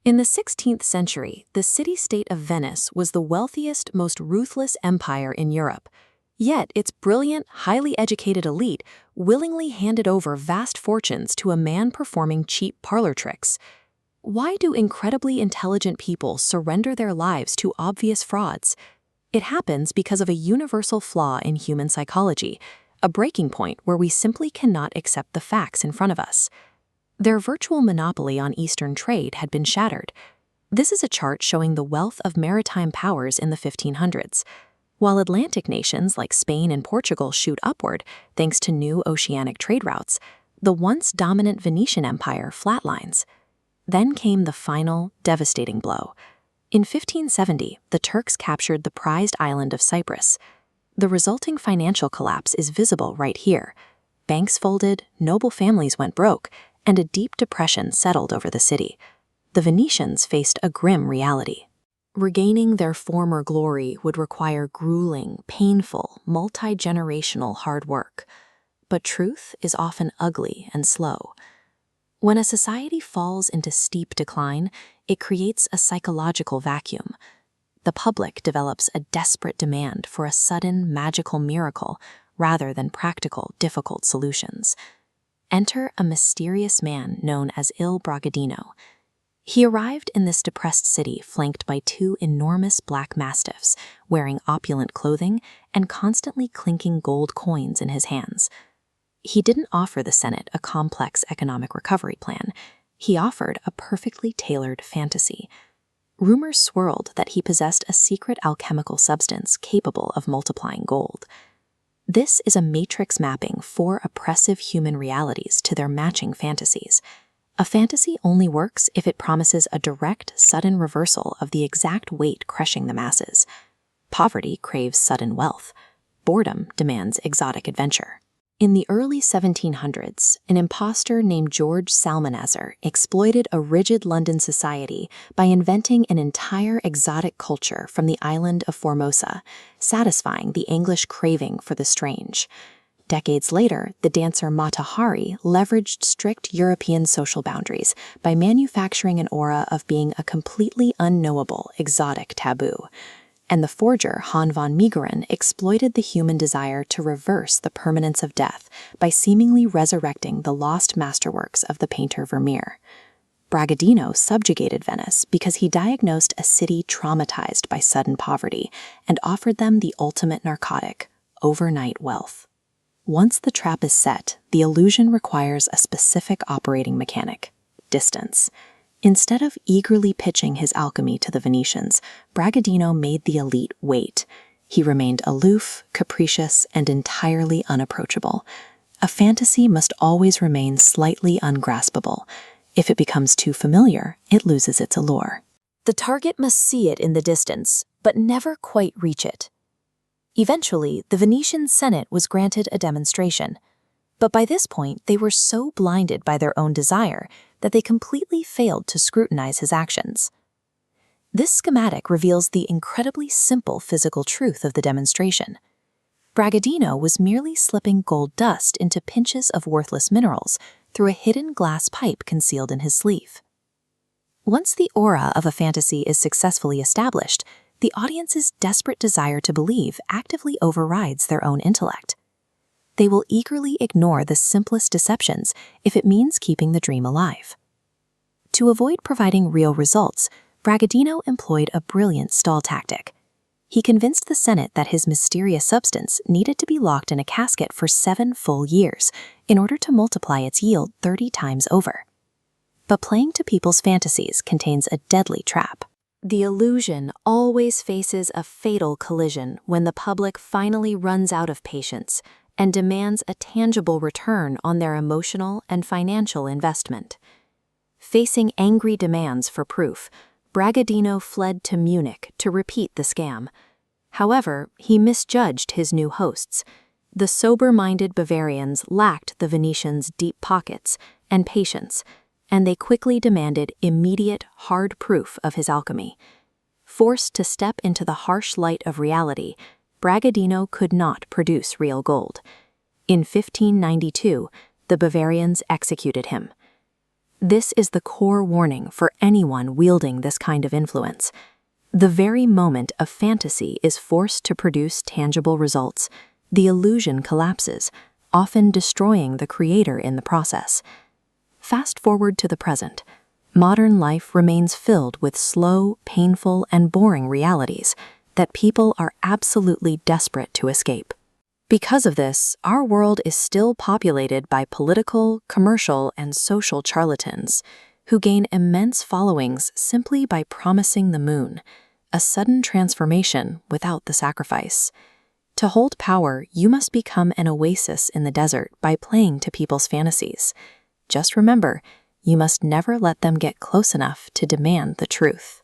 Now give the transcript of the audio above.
In the 16th century, the city-state of Venice was the wealthiest, most ruthless empire in Europe. Yet its brilliant, highly educated elite willingly handed over vast fortunes to a man performing cheap parlor tricks. Why do incredibly intelligent people surrender their lives to obvious frauds? It happens because of a universal flaw in human psychology, a breaking point where we simply cannot accept the facts in front of us. Their virtual monopoly on Eastern trade had been shattered. This is a chart showing the wealth of maritime powers in the 1500s. While Atlantic nations like Spain and Portugal shoot upward thanks to new oceanic trade routes, the once dominant Venetian Empire flatlines. Then came the final, devastating blow. In 1570, the Turks captured the prized island of Cyprus. The resulting financial collapse is visible right here. Banks folded, noble families went broke, and a deep depression settled over the city. The Venetians faced a grim reality. Regaining their former glory would require grueling, painful, multi-generational hard work. But truth is often ugly and slow. When a society falls into steep decline, it creates a psychological vacuum. The public develops a desperate demand for a sudden, magical miracle rather than practical, difficult solutions. Enter a mysterious man known as Il Bragadino. He arrived in this depressed city flanked by two enormous black mastiffs, wearing opulent clothing and constantly clinking gold coins in his hands. He didn't offer the Senate a complex economic recovery plan. He offered a perfectly tailored fantasy. Rumors swirled that he possessed a secret alchemical substance capable of multiplying gold. This is a matrix mapping four oppressive human realities to their matching fantasies. A fantasy only works if it promises a direct, sudden reversal of the exact weight crushing the masses. Poverty craves sudden wealth. Boredom demands exotic adventure. In the early 1700s, an impostor named George Salmanazar exploited a rigid London society by inventing an entire exotic culture from the island of Formosa, satisfying the English craving for the strange. Decades later, the dancer Mata Hari leveraged strict European social boundaries by manufacturing an aura of being a completely unknowable, exotic taboo. And the forger Han von Meegeren exploited the human desire to reverse the permanence of death by seemingly resurrecting the lost masterworks of the painter Vermeer. Bragadino subjugated Venice because he diagnosed a city traumatized by sudden poverty and offered them the ultimate narcotic, overnight wealth. Once the trap is set, the illusion requires a specific operating mechanic: distance. Instead of eagerly pitching his alchemy to the Venetians, Bragadino made the elite wait. He remained aloof, capricious, and entirely unapproachable. A fantasy must always remain slightly ungraspable. If it becomes too familiar, it loses its allure. The target must see it in the distance, but never quite reach it. Eventually, the Venetian Senate was granted a demonstration. But by this point, they were so blinded by their own desire that they completely failed to scrutinize his actions. This schematic reveals the incredibly simple physical truth of the demonstration. Bragadino was merely slipping gold dust into pinches of worthless minerals through a hidden glass pipe concealed in his sleeve. Once the aura of a fantasy is successfully established, the audience's desperate desire to believe actively overrides their own intellect. They will eagerly ignore the simplest deceptions if it means keeping the dream alive. To avoid providing real results, Bragadino employed a brilliant stall tactic. He convinced the Senate that his mysterious substance needed to be locked in a casket for 7 full years in order to multiply its yield 30 times over. But playing to people's fantasies contains a deadly trap. The illusion always faces a fatal collision when the public finally runs out of patience and demands a tangible return on their emotional and financial investment. Facing angry demands for proof, Bragadino fled to Munich to repeat the scam. However, he misjudged his new hosts. The sober-minded Bavarians lacked the Venetians' deep pockets and patience, and they quickly demanded immediate, hard proof of his alchemy. Forced to step into the harsh light of reality, Bragadino could not produce real gold. In 1592, the Bavarians executed him. This is the core warning for anyone wielding this kind of influence. The very moment a fantasy is forced to produce tangible results, the illusion collapses, often destroying the creator in the process. Fast forward to the present. Modern life remains filled with slow, painful, and boring realities that people are absolutely desperate to escape. Because of this, our world is still populated by political, commercial, and social charlatans who gain immense followings simply by promising the moon, a sudden transformation without the sacrifice. To hold power, you must become an oasis in the desert by playing to people's fantasies. Just remember, you must never let them get close enough to demand the truth.